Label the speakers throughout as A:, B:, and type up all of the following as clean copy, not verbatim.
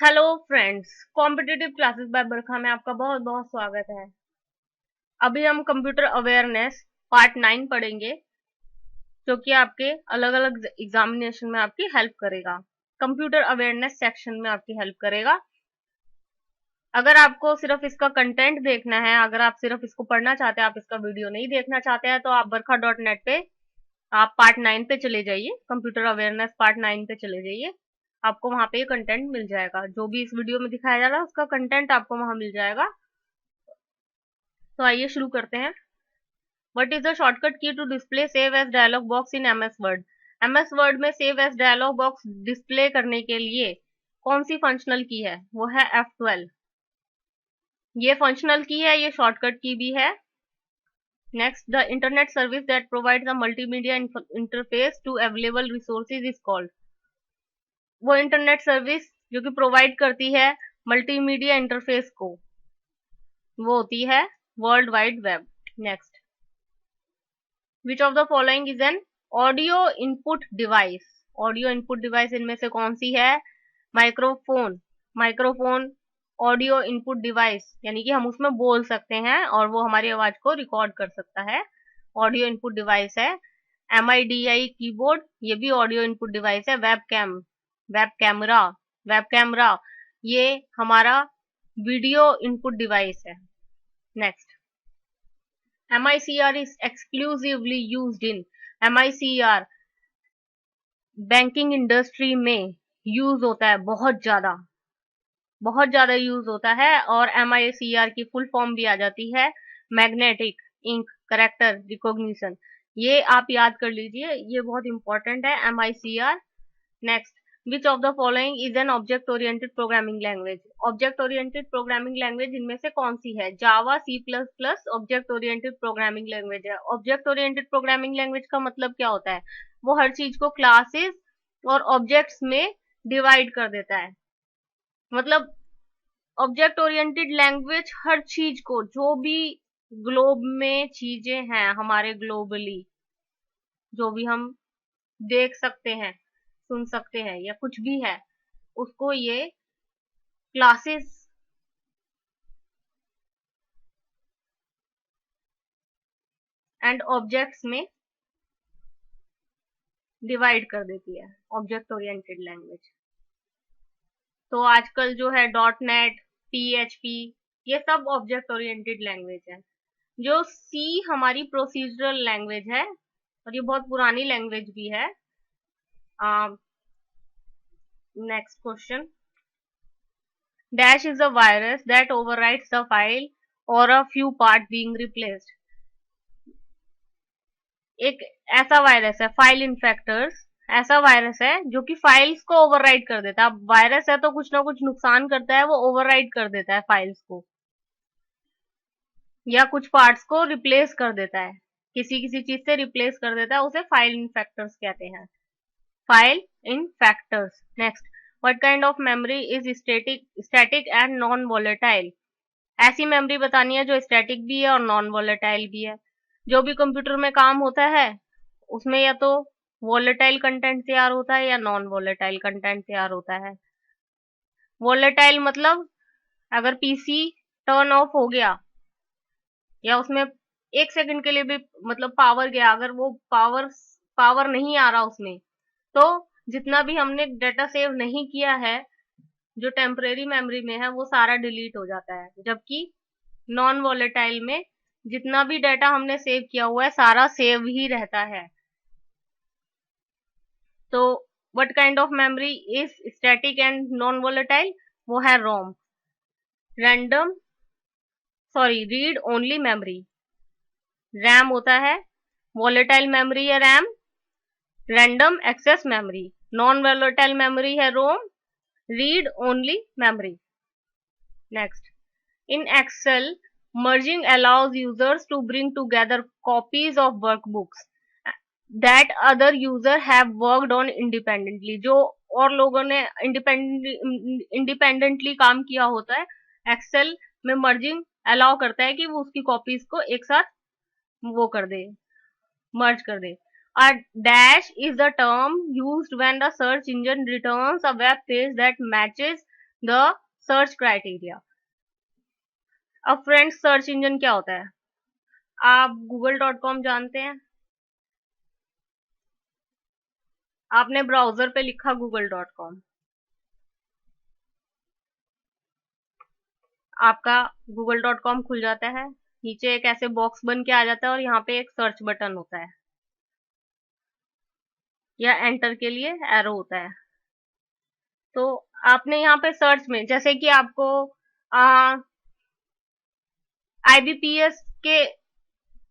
A: Hello friends, competitive classes by Barkha में आपका बहुत बहुत स्वागत है। अभी हम कंप्यूटर अवेयरनेस पार्ट 9 पढ़ेंगे, जो कि आपके अलग अलग एग्जामिनेशन में आपकी हेल्प करेगा। कंप्यूटर अवेयरनेस सेक्शन में आपकी हेल्प करेगा। अगर आपको सिर्फ इसका कंटेंट देखना है, अगर आप सिर्फ इसको पढ़ना चाहते हैं, आप इसका वीडियो नहीं देखना चाहते हैं, तो आप बरखा.net पे आप पार्ट 9 पे चले जाइए। कंप्यूटर अवेयरनेस पार्ट 9 पे चले जाइए। आपको वहां पे ये कंटेंट मिल जाएगा। जो भी इस वीडियो में दिखाया जा रहा है उसका कंटेंट आपको वहां मिल जाएगा। तो आइए शुरू करते हैं। What is the shortcut key to display save as dialog box in MS Word? MS Word में save as dialog box display करने के लिए कौन सी फंक्शनल की है? वो है F12। ये फंक्शनल की है, ये शॉर्टकट की भी है। Next, the internet service that provides a multimedia interface to available resources is called. वो इंटरनेट सर्विस जो कि प्रोवाइड करती है मल्टीमीडिया इंटरफेस को, वो होती है world wide web. Next, which of the following is an audio input device? Audio input device इनमें से कौन सी है? Microphone. Microphone audio input device, यानी कि हम उसमें बोल सकते हैं और वो हमारी आवाज को रिकॉर्ड कर सकता है। ऑडियो इनपुट डिवाइस है। MIDI कीबोर्ड, ये भी ऑडियो इनपुट डिवाइस है। वेब कैमरा, वेब कैमरा ये हमारा वीडियो इनपुट डिवाइस है। Next, MICR is exclusively used in। MICR banking industry में यूज होता है, बहुत ज्यादा यूज होता है। और MICR की फुल फॉर्म भी आ जाती है मैग्नेटिक इंक करेक्टर रिकॉग्निशन। ये आप याद कर लीजिए, ये बहुत इंपॉर्टेंट है MICR। Next, which of the following is an object oriented programming language? Object oriented programming language इनमें से कौन सी है? जावा, C++ object oriented programming language है। ऑब्जेक्ट ओरिएंटेड प्रोग्रामिंग लैंग्वेज का मतलब क्या होता है? वो हर चीज को क्लासेस और ऑब्जेक्ट्स में डिवाइड कर देता है। मतलब ऑब्जेक्ट ओरिएंटेड लैंग्वेज हर चीज को, जो भी ग्लोब में चीजें हैं हमारे ग्लोबली, जो भी हम देख सकते हैं, सुन सकते हैं या कुछ भी है, उसको ये क्लासेस एंड ऑब्जेक्ट्स में डिवाइड कर देती है, ऑब्जेक्ट ओरिएंटेड लैंग्वेज। तो आजकल जो है .NET, PHP, ये सब ऑब्जेक्ट ओरिएंटेड लैंग्वेज है। जो C हमारी प्रोसीजरल लैंग्वेज है और ये बहुत पुरानी लैंग्वेज भी है। Next question, dash is a virus that overwrites the file और a few part being replaced. एक ऐसा वायरस है, फाइल इन्फेक्टर्स ऐसा वायरस है जो कि फाइल्स को ओवरराइट कर देता है। अब वायरस है तो कुछ ना कुछ नुकसान करता है, वो ओवरराइट कर देता है फाइल्स को या कुछ पार्ट्स को रिप्लेस कर देता है, किसी किसी चीज से रिप्लेस कर देता है, उसे फाइल इन्फेक्टर्स कहते हैं। File infectors. Next, what kind of memory is static and non volatile? ऐसी मेमोरी बतानी है जो स्टैटिक भी है और नॉन वोलेटाइल भी है। जो भी कंप्यूटर में काम होता है उसमें या तो वोलेटाइल कंटेंट तैयार होता है या नॉन वोलेटाइल कंटेंट तैयार होता है। वोलेटाइल मतलब अगर पीसी टर्न ऑफ हो गया या उसमें 1 सेकंड के लिए भी मतलब पावर गया, अगर वो पावर नहीं आ रहा उसमें, तो जितना भी हमने डाटा सेव नहीं किया है जो टेम्परेरी मेमोरी में है वो सारा डिलीट हो जाता है। जबकि नॉन वोलेटाइल में जितना भी डाटा हमने सेव किया हुआ है सारा सेव ही रहता है। तो what kind of memory is static and non volatile? वो है ROM, random sorry read only memory. RAM होता है, वोलेटाइल मेमोरी है RAM, random access memory. Non volatile memory है ROM, read only memory. Next, in Excel, merging allows users to bring together copies of workbooks that other user have worked on independently। जो और लोगों ने independently काम किया होता है, Excel में मर्जिंग अलाउ करता है कि वो उसकी कॉपीज को एक साथ वो कर दे, मर्ज कर दे। A dash is the term used when the search engine returns a web page that matches the search criteria. अब फ्रेंड्स, सर्च इंजन क्या होता है? आप google.com जानते हैं? आपने ब्राउजर पे लिखा google.com, आपका google.com खुल जाता है, नीचे एक ऐसे बॉक्स बन के आ जाता है और यहाँ पे एक सर्च बटन होता है या एंटर के लिए एरो होता है। तो आपने यहाँ पे सर्च में, जैसे कि आपको आईबीपीएस के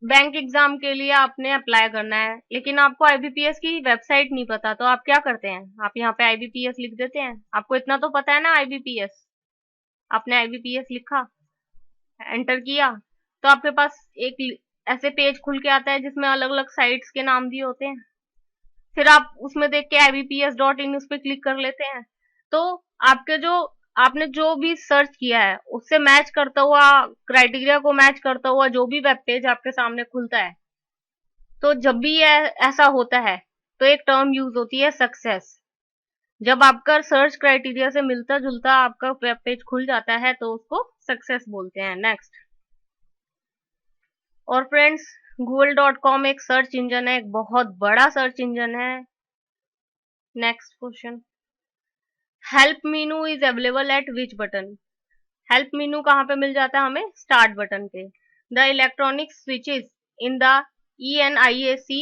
A: बैंक एग्जाम के लिए आपने अप्लाई करना है, लेकिन आपको आईबीपीएस की वेबसाइट नहीं पता, तो आप क्या करते हैं? आप यहाँ पे आईबीपीएस लिख देते हैं। आपको इतना तो पता है ना आईबीपीएस, आपने आईबीपीएस लिखा, एंटर किया, तो आपके पास एक ऐसे पेज खुल के आता है जिसमें अलग अलग साइट्स के नाम दिए होते हैं। फिर आप उसमें देख के ibps.in उस पर क्लिक कर लेते हैं। तो आपके जो आपने जो भी सर्च किया है उससे मैच करता हुआ, क्राइटेरिया को मैच करता हुआ जो भी वेब पेज आपके सामने खुलता है, तो जब भी ऐसा होता है तो एक टर्म यूज होती है सक्सेस। जब आपका सर्च क्राइटेरिया से मिलता जुलता आपका वेब पेज खुल जाता है तो उसको सक्सेस बोलते हैं। नेक्स्ट। और फ्रेंड्स, google.com एक सर्च इंजन है, एक बहुत बड़ा सर्च इंजन है। Next question, help menu is available at which button? Help menu कहाँ पे मिल जाता है हमें? स्टार्ट बटन पे। The electronic switches in the ENIAC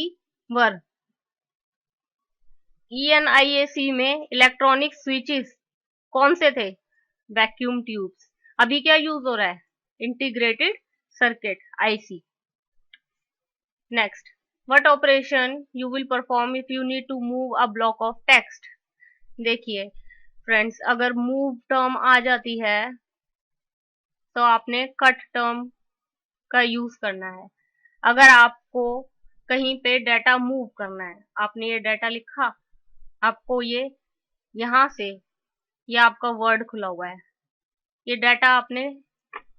A: were, ENIAC में इलेक्ट्रॉनिक स्विचेस कौन से थे? Vacuum tubes. अभी क्या यूज हो रहा है? Integrated circuit, IC। Next, what operation you will perform if you need to move a block of text? देखिए फ्रेंड्स, अगर मूव टर्म आ जाती है तो आपने कट टर्म का यूज करना है। अगर आपको कहीं पे डाटा मूव करना है, आपने ये डाटा लिखा, आपको ये यहाँ से, ये आपका वर्ड खुला हुआ है, ये डाटा आपने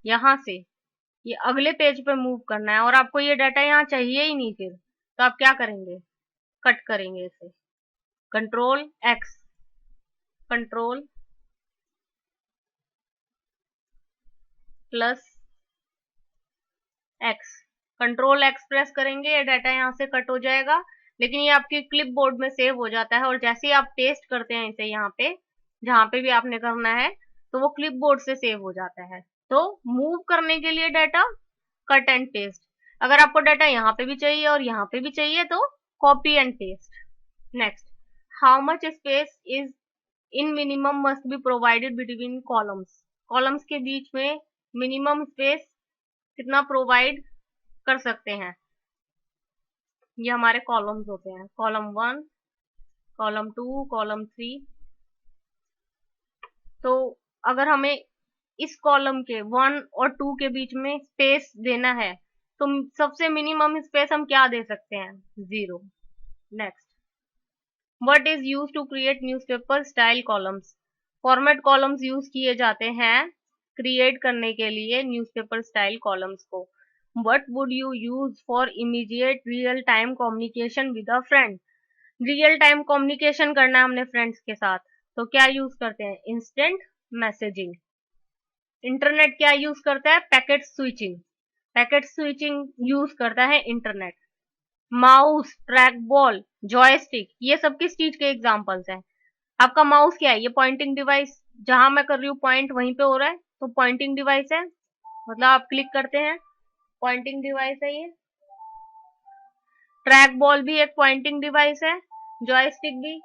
A: यहाँ से ये अगले पेज पे मूव करना है और आपको ये डाटा यहाँ चाहिए ही नहीं, फिर तो आप क्या करेंगे? कट करेंगे इसे। Control x, control plus x, control x press करेंगे, ये डाटा यहाँ से कट हो जाएगा, लेकिन ये आपके क्लिप बोर्ड में सेव हो जाता है और जैसे ही आप पेस्ट करते हैं इसे यहाँ पे, जहां पे भी आपने करना है, तो वो क्लिप बोर्ड से सेव हो जाता है। तो मूव करने के लिए डाटा कट एंड पेस्ट। अगर आपको डाटा यहाँ पे भी चाहिए और यहाँ पे भी चाहिए तो copy and paste. Next, how much space is in minimum must be provided between columns? Columns के बीच में मिनिमम स्पेस कितना प्रोवाइड कर सकते हैं? ये हमारे कॉलम्स होते हैं, कॉलम 1, कॉलम 2, कॉलम 3। तो अगर हमें इस कॉलम के 1 और 2 के बीच में स्पेस देना है तो सबसे मिनिमम स्पेस हम क्या दे सकते हैं? 0। Next, what is use to create newspaper style columns? Format columns use किए जाते हैं क्रिएट करने के लिए न्यूज़पेपर स्टाइल कॉलम्स को। What would you use for immediate real time communication with a friend? Real time communication करना है हमने फ्रेंड्स के साथ, तो क्या यूज करते हैं? Instant messaging. इंटरनेट क्या यूज करता है? Packet switching. Packet switching use करता है internet. Mouse, track ball, joystick, ये सब किस चीज के एग्जांपल्स हैं? आपका माउस क्या है? ये पॉइंटिंग डिवाइस, जहां मैं कर रही हूँ पॉइंट वहीं पे हो रहा है, तो पॉइंटिंग डिवाइस है, मतलब आप क्लिक करते हैं, पॉइंटिंग डिवाइस है ये। ट्रैक बॉल भी एक पॉइंटिंग डिवाइस है, जॉयस्टिक भी,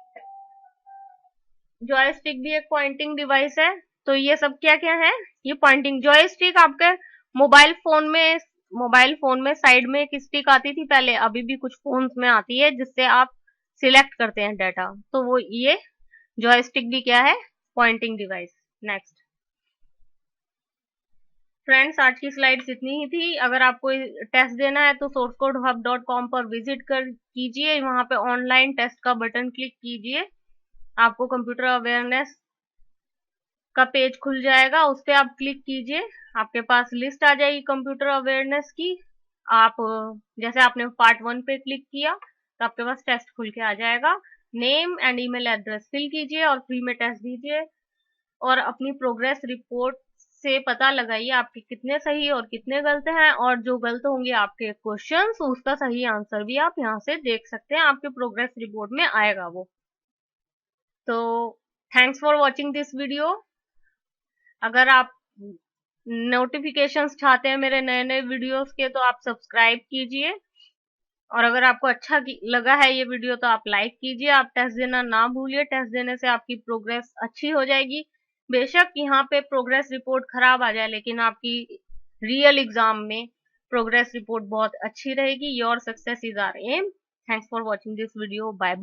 A: जॉयस्टिक भी एक पॉइंटिंग डिवाइस है। तो ये सब क्या क्या है? ये पॉइंटिंग। जॉयस्टिक आपके मोबाइल फोन में साइड में एक स्टिक आती थी पहले, अभी भी कुछ फोन्स में आती है, जिससे आप सिलेक्ट करते हैं डाटा, तो वो ये जॉयस्टिक भी क्या है? Pointing device. नेक्स्ट फ्रेंड्स, आज की स्लाइड्स इतनी ही थी। अगर आपको टेस्ट देना है तो sourcecodeHub.com पर विजिट कर कीजिए, वहां पे ऑनलाइन टेस्ट का बटन क्लिक कीजिए, आपको कंप्यूटर अवेयरनेस का पेज खुल जाएगा, उस पर आप क्लिक कीजिए, आपके पास लिस्ट आ जाएगी कंप्यूटर अवेयरनेस की। आप जैसे आपने पार्ट 1 पे क्लिक किया तो आपके पास टेस्ट खुल के आ जाएगा। Name and email address fill कीजिए और फ्री में टेस्ट दीजिए। और अपनी प्रोग्रेस रिपोर्ट से पता लगाइए आपके कितने सही और कितने गलत हैं, और जो गलत होंगे आपके क्वेश्चंस उसका सही आंसर भी आप यहाँ से देख सकते हैं, आपके प्रोग्रेस रिपोर्ट में आएगा वो। तो thanks for watching this video. अगर आप नोटिफिकेशंस चाहते हैं मेरे नए नए वीडियोस के तो आप सब्सक्राइब कीजिए, और अगर आपको अच्छा लगा है ये वीडियो तो आप लाइक कीजिए। आप टेस्ट देना ना भूलिए, टेस्ट देने से आपकी प्रोग्रेस अच्छी हो जाएगी। बेशक यहाँ पे प्रोग्रेस रिपोर्ट खराब आ जाए, लेकिन आपकी रियल एग्जाम में प्रोग्रेस रिपोर्ट बहुत अच्छी रहेगी। Your success is our aim. Thanks for watching this video. Bye.